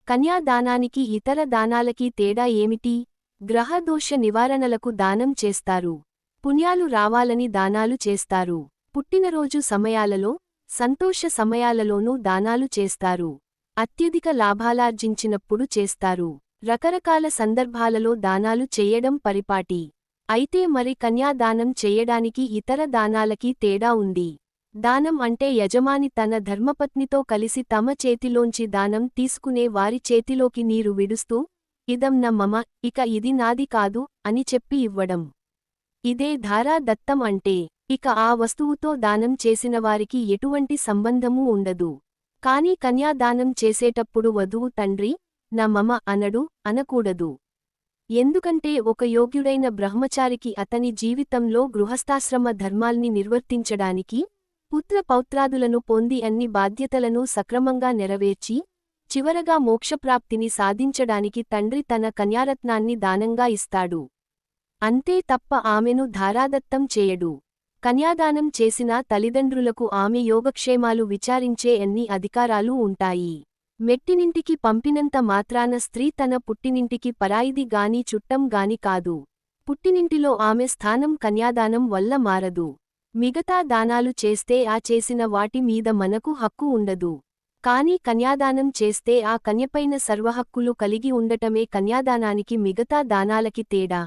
కన్యాదానానికి ఇతర దానాలకి తేడా ఏమిటి? గ్రహదోష నివారణలకు దానం చేస్తారు. పుణ్యాలు రావాలని దానాలు చేస్తారు. పుట్టినరోజు సమయాలలో, సంతోష సమయాలలోనూ దానాలు చేస్తారు. అత్యధిక లాభాలార్జించినప్పుడు చేస్తారు. రకరకాల సందర్భాలలో దానాలు చెయ్యడం పరిపాటి. అయితే మరి కన్యాదానం చెయ్యడానికి ఇతర దానాలకి తేడా ఉంది. దానం అంటే యజమాని తన ధర్మపత్నితో కలిసి తమ చేతిలోంచి దానం తీసుకునే వారి చేతిలోకి నీరు విడుస్తూ, ఇదం న మమ, ఇక ఇది నాది కాదు, అని చెప్పి ఇవ్వడం. ఇదే ధారా దత్తం అంటే. ఇక ఆ వస్తువుతో దానం చేసినవారికి ఎటువంటి సంబంధమూ ఉండదు. కాని కన్యాదానం చేసేటప్పుడు వధువు తండ్రి, న మమ అనడు, అనకూడదు. ఎందుకంటే ఒక యోగ్యుడైన బ్రహ్మచారికి అతని జీవితంలో గృహస్థాశ్రమ ధర్మాల్ని నిర్వర్తించడానికి, పుత్ర పౌత్రాదులను పొంది అన్ని బాధ్యతలను సక్రమంగా నెరవేర్చి, చివరగా మోక్షప్రాప్తిని సాధించడానికి తండ్రి తన కన్యారత్నాన్ని దానంగా ఇస్తాడు. అంతే తప్ప ఆమెను ధారాదత్తం చేయడు. కన్యాదానం చేసిన తల్లిదండ్రులకు ఆమె యోగక్షేమాలు విచారించే అన్ని అధికారాలు ఉంటాయి. మెట్టినింటికి పంపినంత మాత్రాన స్త్రీ తన పుట్టినింటికి పరాయిది గాని చుట్టం గాని కాదు. పుట్టినింటిలో ఆమె స్థానం కన్యాదానం వల్ల మారదు. మిగతా దానాలు చేస్తే ఆ చేసిన వాటి మీద మనకు హక్కు ఉండదు. కాని కన్యాదానం చేస్తే ఆ కన్యపైన సర్వహక్కులు కలిగి ఉండటమే కన్యాదానానికి మిగతా దానాలకి తేడా.